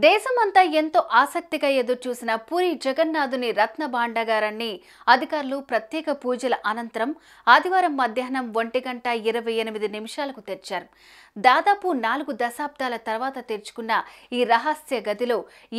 దేశమంతా ఎంతో ఆసక్తిగా ఎదురుచూసిన పూరి జగన్నాథుని రత్న భాండాగారాన్ని అధికారులు ప్రత్యేక పూజల అనంతరం ఆదివారం మధ్యాహ్నం 1:28 తెరిచారు. దాదాపు 4 దశాబ్దాల తర్వాత తెరుచుకున్న ఈ రహస్య గదిలో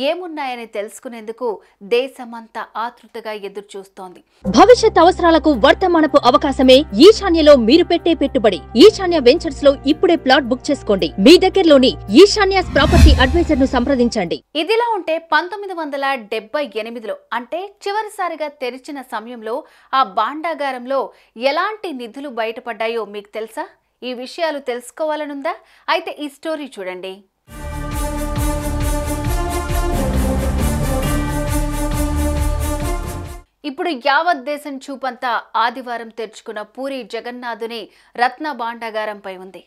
ఏమున్నాయని తెలుసుకునేందుకు దేశమంతా ఆతృతగా ఎదురుచూస్తోంది. భవిష్యత్ అవసరాలకు వర్తమానపు అవకాశమే ఈశాన్యలో మీరు పెట్టే పెట్టుబడి. ఈశాన్య వెంచర్స్ లో ఇప్పుడే ప్లాట్ బుక్ చేసుకోండి. మీ దగ్గరలోని ఈశాన్య ప్రాపర్టీ అడ్వైజర్ ను సంప్రదించండి. ఇదిలా ఉంటే 1978లో అంటే చివరిసారిగా తెరిచిన సమయంలో ఆ భాండాగారంలో ఎలాంటి నిధులు బయటపడ్డాయో మీకు తెలుసా? ఈ విషయాలు తెలుసుకోవాలనుందా? అయితే ఈ స్టోరీ చూడండి. ఇప్పుడు యావత్ దేశం చూపంతా ఆదివారం తెరుచుకున్న పూరి జగన్నాథుని రత్న భాండాగారంపై ఉంది.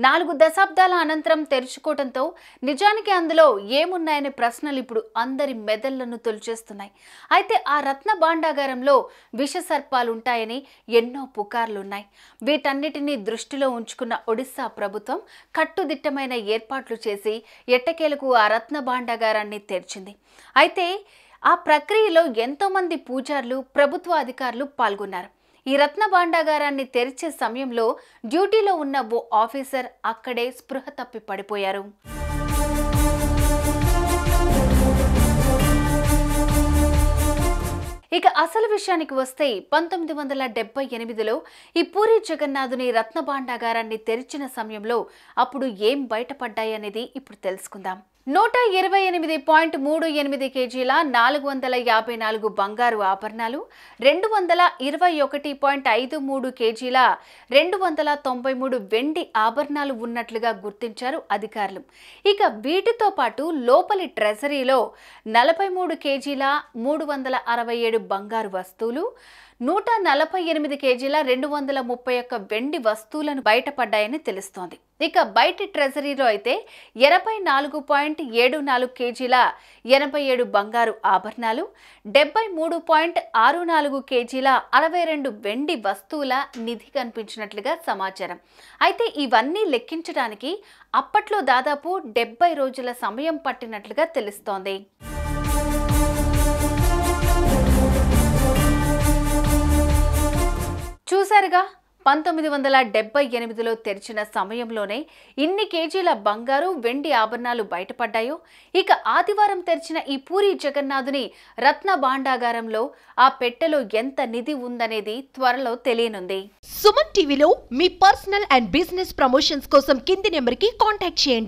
4 దశాబ్దాల అనంతరం తెరుచుకోవడంతో నిజానికి అందులో ఏమున్నాయనే ప్రశ్నలు ఇప్పుడు అందరి మెదళ్లను తొలిచేస్తున్నాయి. అయితే ఆ రత్న భాండాగారంలో విషసర్పాలుంటాయని ఎన్నో పుకార్లున్నాయి. వీటన్నిటినీ దృష్టిలో ఉంచుకున్న ఒడిశా ప్రభుత్వం కట్టుదిట్టమైన ఏర్పాట్లు చేసి ఎట్టకేలకు ఆ రత్న భాండాగారాన్ని తెరిచింది. అయితే ఆ ప్రక్రియలో ఎంతోమంది పూజారులు, ప్రభుత్వ అధికారులు పాల్గొన్నారు. ఈ రత్న భాండాగారాన్ని తెరిచే సమయంలో డ్యూటీలో ఉన్న ఓ ఆఫీసర్ అక్కడే స్పృహ తప్పి పడిపోయారు. ఇక అసలు విషయానికి వస్తే 1978లో ఈ పూరి జగన్నాథుని రత్న భాండాగారాన్ని తెరిచిన సమయంలో అప్పుడు ఏం బయటపడ్డాయనేది ఇప్పుడు తెలుసుకుందాం. 128.38 కేజీల 454 బంగారు ఆభరణాలు, 221.53 కేజీల 293 వెండి ఆభరణాలు ఉన్నట్లుగా గుర్తించారు అధికారులు. ఇక వీటితో పాటు లోపలి ట్రెజరీలో 43 కేజీల 367 బంగారు వస్తువులు, 148 కేజీల 231 వెండి వస్తువులను బయటపడ్డాయని తెలుస్తోంది. ఇక బయటి ట్రెజరీలో అయితే 84.74 కేజీల 87 బంగారు ఆభరణాలు, 73.64 కేజీల 62 వెండి వస్తువుల నిధి కనిపించినట్లుగా సమాచారం. అయితే ఇవన్నీ లెక్కించడానికి అప్పట్లో దాదాపు 70 రోజుల సమయం పట్టినట్లుగా తెలుస్తోంది. చూశారుగా, 1978లో తెరిచిన సమయంలోనే ఇన్ని కేజీల బంగారు, వెండి ఆభరణాలు బయటపడ్డాయో. ఇక ఆదివారం తెరిచిన ఈ పూరి జగన్నాథుని రత్న భాండాగారంలో ఆ పెట్టెలో ఎంత నిధి ఉందనేది త్వరలో తెలియనుంది. సుమన్ టీవీలో మీ పర్సనల్ అండ్ బిజినెస్ ప్రమోషన్స్ కోసం కింది నెంబర్కి కాంటాక్ట్ చేయండి.